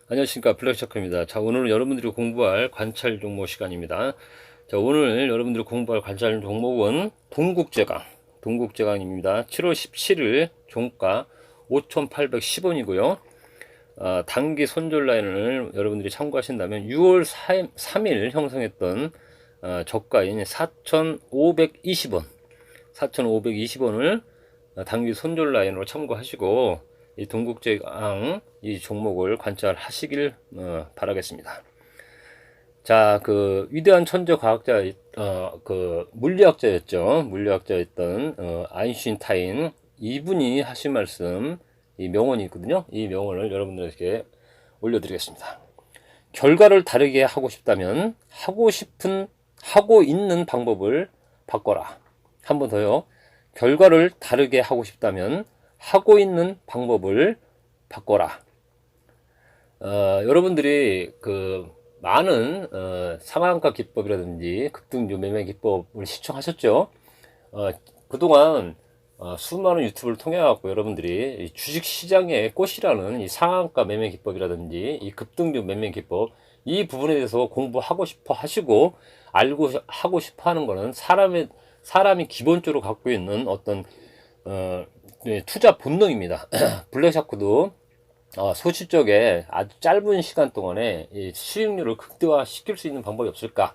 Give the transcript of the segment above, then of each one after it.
안녕하십니까, 블랙샤크입니다. 자, 오늘은 여러분들이 공부할 관찰 종목 시간입니다. 자, 오늘 여러분들이 공부할 관찰 종목은 동국제강입니다. 7월 17일 종가 5,810원이고요. 단기 손절 라인을 여러분들이 참고하신다면 6월 3일 형성했던 저가인 4,520원을 단기 손절 라인으로 참고하시고 이 동국제강 이 종목을 관찰하시길 바라겠습니다. 자, 그 위대한 천재 과학자, 그 물리학자였던 아인슈타인 이분이 하신 말씀, 이 명언이 있거든요. 이 명언을 여러분들에게 올려드리겠습니다. 결과를 다르게 하고 싶다면 하고 있는 방법을 바꿔라. 한 번 더요. 결과를 다르게 하고 싶다면 하고 있는 방법을 바꿔라. 여러분들이 그 많은 상한가 기법이라든지 급등주 매매 기법을 시청하셨죠? 그동안 수많은 유튜브를 통해 갖고 여러분들이 주식 시장의 꽃이라는 이 상한가 매매 기법이라든지 이 급등주 매매 기법 이 부분에 대해서 공부하고 싶어 하시고 알고 하고 싶어 하는 거는 사람이 기본적으로 갖고 있는 어떤 투자 본능입니다. 블랙샤크도 소실적에 아주 짧은 시간 동안에 이 수익률을 극대화 시킬 수 있는 방법이 없을까?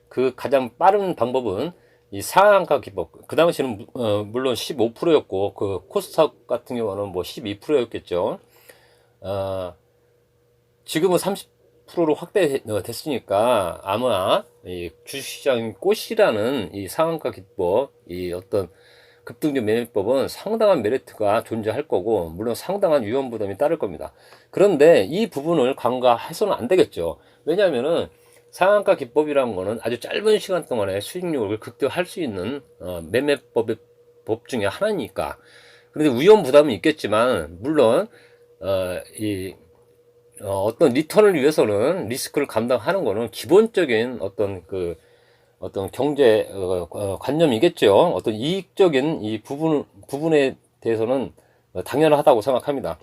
그 가장 빠른 방법은 이 상한가 기법. 그 당시에는 물론 15%였고 그 코스닥 같은 경우는 뭐 12%였겠죠. 지금은 30%로 확대됐으니까 아마 이 주식시장 꽃이라는 이 상한가 기법, 이 어떤 급등주 매매법은 상당한 메리트가 존재할 거고 물론 상당한 위험 부담이 따를 겁니다. 그런데 이 부분을 간과해서는 안 되겠죠. 왜냐하면은 상한가 기법이라는 거는 아주 짧은 시간 동안에 수익률을 극대화할 수 있는 매매법의 법 중에 하나니까. 그런데 위험 부담은 있겠지만 물론 어떤 리턴을 위해서는 리스크를 감당하는 거는 기본적인 어떤 경제 관념이겠죠. 어떤 이익적인 이 부분에 대해서는 당연하다고 생각합니다.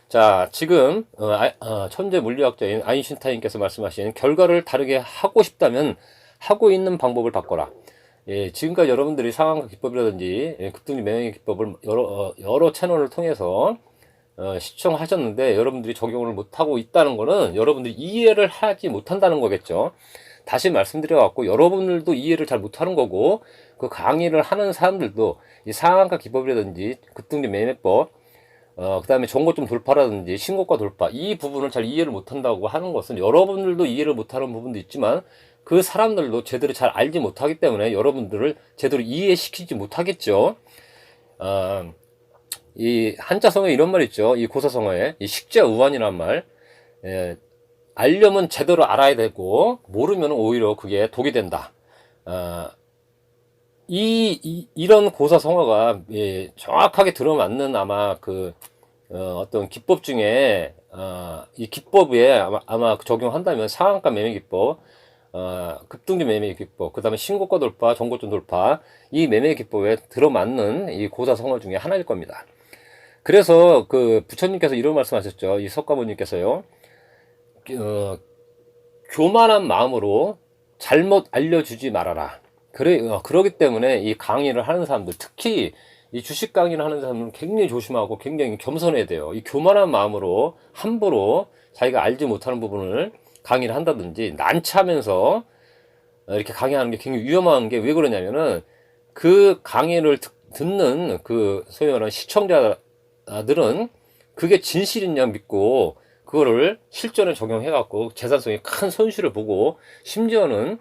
자, 지금 천재 물리학자인 아인슈타인께서 말씀하신 결과를 다르게 하고 싶다면 하고 있는 방법을 바꿔라. 예, 지금까지 여러분들이 상한가 기법이라든지 급등주 매매 기법을 여러 채널을 통해서 시청하셨는데 여러분들이 적용을 못하고 있다는 거는 여러분들이 이해를 하지 못한다는 거겠죠. 다시 말씀드려갖고 여러분들도 이해를 잘 못하는 거고 그 강의를 하는 사람들도 이 상한가 기법이라든지 급등주 매매법 그 다음에 정고점 돌파라든지 신고가 돌파 이 부분을 잘 이해를 못한다고 하는 것은 여러분들도 이해를 못하는 부분도 있지만 그 사람들도 제대로 잘 알지 못하기 때문에 여러분들을 제대로 이해시키지 못하겠죠. 이 한자성어에 이런 말 있죠. 이 고사성어에 이 식자우환이란 말. 알려면 제대로 알아야 되고 모르면 오히려 그게 독이 된다. 이런 고사성어가 정확하게 들어맞는 아마 어떤 기법 중에 이 기법에 아마 적용한다면 상한가 매매 기법, 급등주 매매 기법, 그 다음에 신고가 돌파, 정고점 돌파 이 매매 기법에 들어맞는 이 고사성어 중에 하나일 겁니다. 그래서 그 부처님께서 이런 말씀하셨죠. 이 석가모니께서요. 교만한 마음으로 잘못 알려주지 말아라. 그러기 때문에 이 강의를 하는 사람들, 특히 이 주식 강의를 하는 사람들은 굉장히 조심하고 굉장히 겸손해야 돼요. 이 교만한 마음으로 함부로 자기가 알지 못하는 부분을 강의를 한다든지 난처하면서 이렇게 강의하는 게 굉장히 위험한 게 왜 그러냐면은 그 강의를 듣는 그 소위 말하는 시청자들은 그게 진실이냐 믿고 그거를 실전에 적용해 갖고 재산성이 큰 손실을 보고 심지어는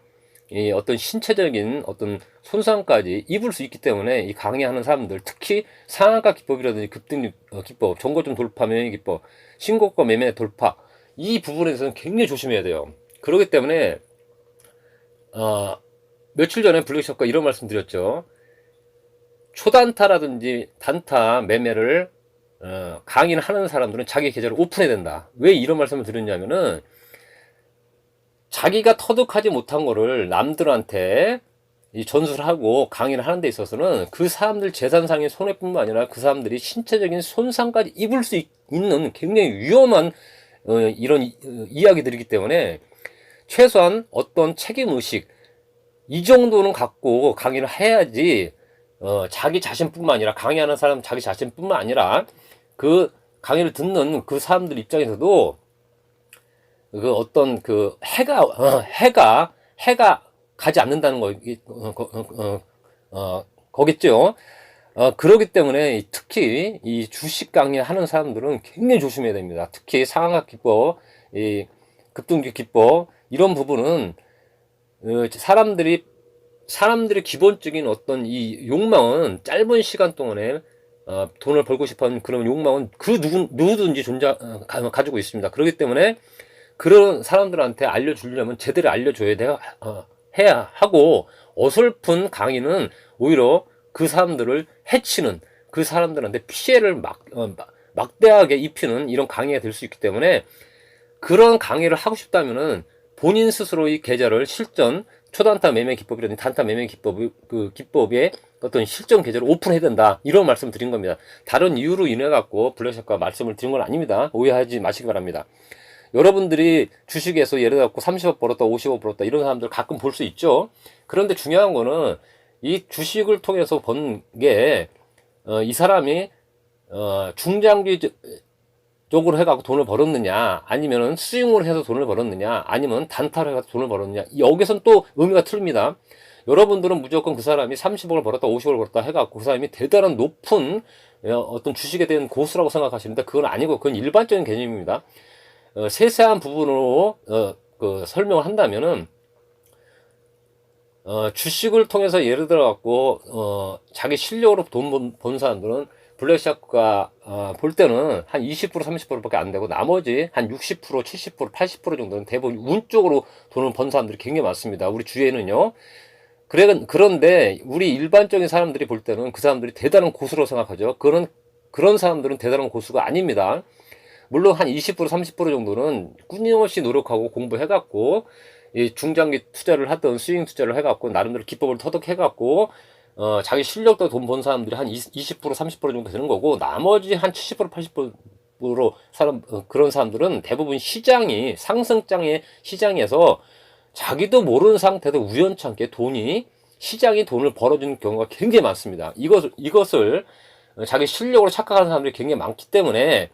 이 어떤 신체적인 어떤 손상까지 입을 수 있기 때문에 이 강의하는 사람들 특히 상한가 기법이라든지 급등 기법, 정고점 돌파 매매 기법, 신고가 매매 돌파 이 부분에 대해서는 굉장히 조심해야 돼요. 그렇기 때문에 며칠 전에 블랙샤크가 이런 말씀 드렸죠. 초단타라든지 단타 매매를 강의를 하는 사람들은 자기 계좌를 오픈해야 된다. 왜 이런 말씀을 드렸냐면은 자기가 터득하지 못한 거를 남들한테 이 전수를 하고 강의를 하는 데 있어서는 그 사람들 재산상의 손해뿐만 아니라 그 사람들이 신체적인 손상까지 입을 수 있는 굉장히 위험한 이런 이야기들이기 때문에 최소한 어떤 책임의식 이 정도는 갖고 강의를 해야지 자기 자신뿐만 아니라 강의하는 사람 자기 자신뿐만 아니라 그 강의를 듣는 그 사람들 입장에서도 그 어떤 그 해가 가지 않는다는 거겠죠. 그러기 때문에 특히 이 주식 강의 하는 사람들은 굉장히 조심해야 됩니다. 특히 상한가 기법, 이 급등주 기법 이런 부분은 사람들이 기본적인 어떤 이 욕망은 짧은 시간 동안에 돈을 벌고 싶어하는 그런 욕망은 그 누구든지 가지고 있습니다. 그렇기 때문에 그런 사람들한테 알려주려면 제대로 알려줘야 해야 하고, 어설픈 강의는 오히려 그 사람들을 해치는, 그 사람들한테 피해를 막대하게 입히는 이런 강의가 될 수 있기 때문에, 그런 강의를 하고 싶다면은 본인 스스로의 계좌를 실전 초단타 매매 기법이라든지 단타 매매 기법의 어떤 실전 계좌를 오픈해야 된다, 이런 말씀 드린 겁니다. 다른 이유로 인해 갖고 블랙샷과 말씀을 드린 건 아닙니다. 오해하지 마시기 바랍니다. 여러분들이 주식에서 예를 들어 30억 벌었다 50억 벌었다 이런 사람들 가끔 볼 수 있죠. 그런데 중요한 거는 이 주식을 통해서 번 게 이 사람이 중장기적으로 해갖고 돈을 벌었느냐, 아니면은 스윙으로 해서 돈을 벌었느냐, 아니면 단타로 해서 돈을 벌었느냐, 여기선 또 의미가 틀립니다. 여러분들은 무조건 그 사람이 30억을 벌었다 50억을 벌었다 해갖고 그 사람이 대단한 높은 어떤 주식에 대한 고수라고 생각하시는데, 그건 아니고 그건 일반적인 개념입니다. 세세한 부분으로 설명을 한다면은 주식을 통해서 예를 들어 갖고 자기 실력으로 돈 번 사람들은 블랙샷과 볼 때는 한 20% 30%밖에 안 되고, 나머지 한 60% 70% 80% 정도는 대부분 운 쪽으로 돈을 번 사람들이 굉장히 많습니다. 우리 주위에는요. 그런데 우리 일반적인 사람들이 볼 때는 그 사람들이 대단한 고수로 생각하죠. 그런 사람들은 대단한 고수가 아닙니다. 물론 한 20% 30% 정도는 끊임없이 노력하고 공부해갖고 이 중장기 투자를 하던 스윙 투자를 해갖고 나름대로 기법을 터득해갖고 자기 실력도 돈 번 사람들이 한 20% 30% 정도 되는 거고, 나머지 한 70% 80% 그런 사람들은 대부분 상승장의 시장에서 자기도 모르는 상태에서 우연찮게 시장이 돈을 벌어주는 경우가 굉장히 많습니다. 이것을 자기 실력으로 착각하는 사람들이 굉장히 많기 때문에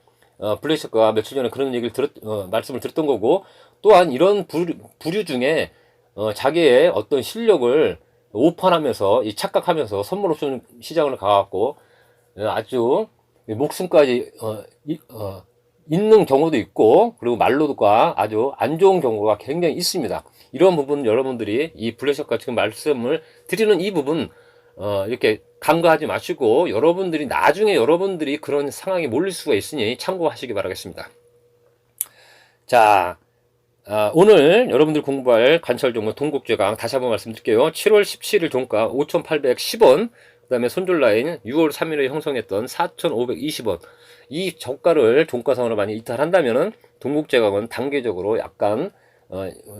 블랙샷과 며칠 전에 그런 얘기를 말씀을 드렸던 거고, 또한 이런 부류 중에 자기의 어떤 실력을 오판하면서 착각하면서 선물 옵션 시장을 가갖고 아주 목숨까지 있는 경우도 있고, 그리고 말로가 아주 안 좋은 경우가 굉장히 있습니다. 이런 부분 여러분들이 이 블랙샷과 지금 말씀을 드리는 이 부분 이렇게 간과하지 마시고, 나중에 여러분들이 그런 상황에 몰릴 수가 있으니 참고하시기 바라겠습니다. 자, 오늘 여러분들 공부할 관찰 종목 동국제강 다시 한번 말씀드릴게요. 7월 17일 종가 5,810원, 그 다음에 손절라인 6월 3일에 형성했던 4,520원, 이 저가를 종가상으로 많이 이탈한다면은 동국제강은 단계적으로 약간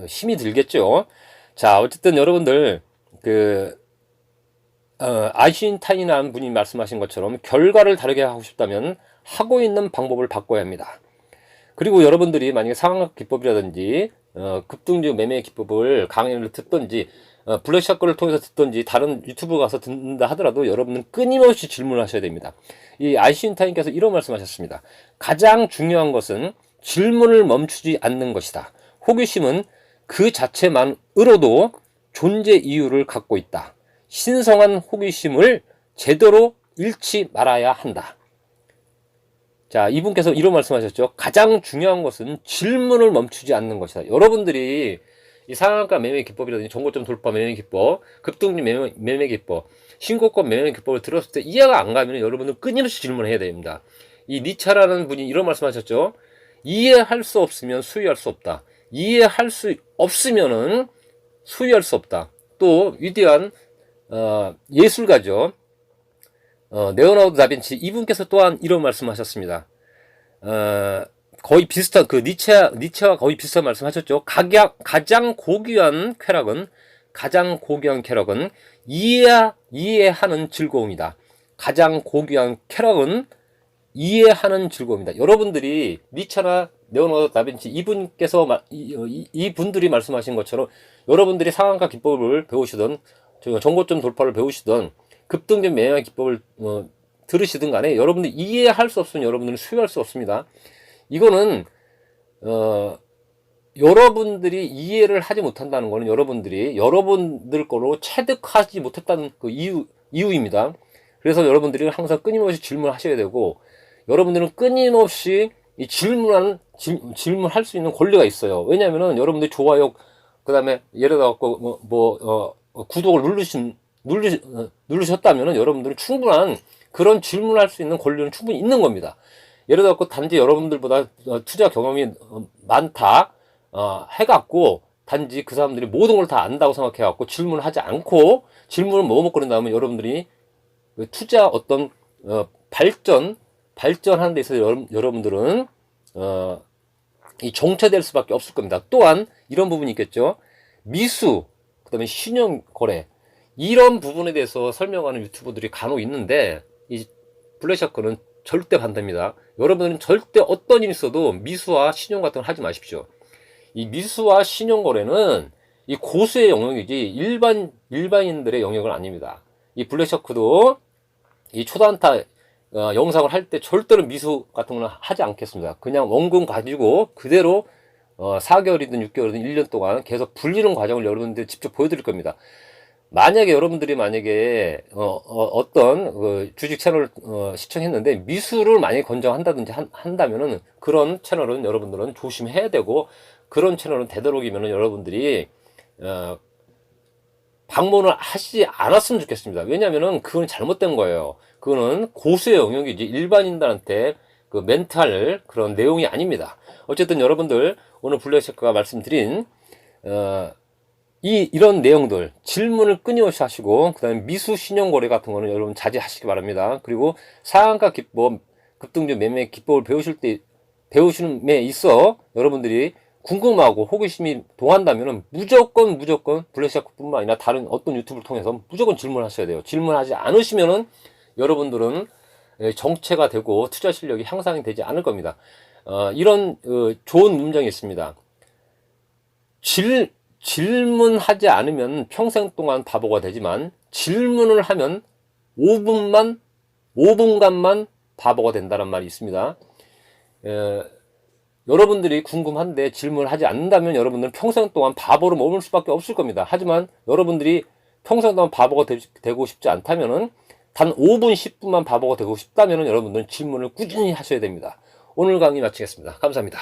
힘이 들겠죠. 자, 어쨌든 여러분들 아인슈타인이라는 분이 말씀하신 것처럼 결과를 다르게 하고 싶다면 하고 있는 방법을 바꿔야 합니다. 그리고 여러분들이 만약에 상한가 기법이라든지 급등주 매매 기법을 강의를 듣든지 블랙샷 거를 통해서 듣든지 다른 유튜브 가서 듣는다 하더라도 여러분은 끊임없이 질문을 하셔야 됩니다. 이 아인슈타인께서 이런 말씀하셨습니다. 가장 중요한 것은 질문을 멈추지 않는 것이다. 호기심은 그 자체만으로도 존재 이유를 갖고 있다. 신성한 호기심을 제대로 잃지 말아야 한다. 자, 이분께서 이런 말씀하셨죠. 가장 중요한 것은 질문을 멈추지 않는 것이다. 여러분들이 이 상한가 매매 기법이라든지 정고점 돌파 매매 기법, 급등주 매매 기법, 신고권 매매 기법을 들었을 때 이해가 안 가면 여러분은 끊임없이 질문을 해야 됩니다. 이 니차라는 분이 이런 말씀하셨죠. 이해할 수 없으면 수유할 수 없다. 이해할 수 없으면은 수유할 수 없다. 또 위대한 예술가죠. 레오나르도 다빈치, 이분께서 또한 이런 말씀하셨습니다. 거의 비슷한 니체와 거의 비슷한 말씀하셨죠. 가장 고귀한 쾌락은 이해하는 즐거움이다. 가장 고귀한 쾌락은 이해하는 즐거움이다. 여러분들이 니체나 레오나르도 다빈치 이분께서 이분들이 말씀하신 것처럼 여러분들이 상한가 기법을 배우시던 정고점 돌파를 배우시던 급등전 매매의 기법을 들으시든 간에 여러분들이 이해할 수 없으면 여러분들은 수용할 수 없습니다. 이거는 여러분들이 이해를 하지 못한다는 거는 여러분들이 여러분들 거로 체득하지 못했다는 그 이유입니다. 그래서 여러분들이 항상 끊임없이 질문하셔야 되고, 여러분들은 끊임없이 이 질문할 수 있는 권리가 있어요. 왜냐면은 여러분들이 좋아요, 그 다음에 예를 들어 구독을 누르셨다면은 여러분들은 충분한 그런 질문할 수 있는 권리는 충분히 있는 겁니다. 예를 들어 단지 여러분들보다 투자 경험이 많다 해갖고 단지 그 사람들이 모든 걸 다 안다고 생각해갖고 질문을 하지 않고, 질문을 뭐먹거린다 하면 여러분들이 투자 어떤 발전하는 데 있어서 여러분들은 이 정체될 수밖에 없을 겁니다. 또한 이런 부분이 있겠죠. 미수, 그 다음에 신용거래, 이런 부분에 대해서 설명하는 유튜버들이 간혹 있는데, 이 블랙샤크는 절대 반대입니다. 여러분은 절대 어떤 일이 있어도 미수와 신용 같은 걸 하지 마십시오. 이 미수와 신용거래는 이 고수의 영역이지 일반인들의 영역은 아닙니다. 이 블랙샤크도 이 초단타 영상을 할 때 절대로 미수 같은 거는 하지 않겠습니다. 그냥 원금 가지고 그대로 4개월이든 6개월이든 1년 동안 계속 불리는 과정을 여러분들 직접 보여드릴 겁니다. 만약에 여러분들이 어떤 주식 채널을 시청했는데 미수를 만약에 권장한다든지 한다면은 그런 채널은 여러분들은 조심해야 되고, 그런 채널은 되도록이면은 여러분들이 방문을 하시지 않았으면 좋겠습니다. 왜냐면은 그건 잘못된 거예요. 그거는 고수의 영역이지 일반인들한테 그 멘트할 그런 내용이 아닙니다. 어쨌든 여러분들 오늘 블랙샤크가 말씀드린 이런 내용들, 질문을 끊임없이 하시고, 그 다음에 미수 신용거래 같은 거는 여러분 자제하시기 바랍니다. 그리고 상한가 기법, 급등전 매매 기법을 배우시는 데 있어 여러분들이 궁금하고 호기심이 동한다면은 무조건 블랙샤크뿐만 아니라 다른 어떤 유튜브를 통해서 무조건 질문하셔야 돼요. 질문하지 않으시면은 여러분들은 정체가 되고 투자 실력이 향상이 되지 않을 겁니다. 이런 좋은 문장이 있습니다. 질문하지 않으면 평생 동안 바보가 되지만 질문을 하면 5분간만 바보가 된다는 말이 있습니다. 여러분들이 궁금한데 질문을 하지 않는다면 여러분들은 평생 동안 바보로 머물 수밖에 없을 겁니다. 하지만 여러분들이 평생 동안 바보가 되고 싶지 않다면은 단 5분, 10분만 바보가 되고 싶다면은 여러분들은 질문을 꾸준히 하셔야 됩니다. 오늘 강의 마치겠습니다. 감사합니다.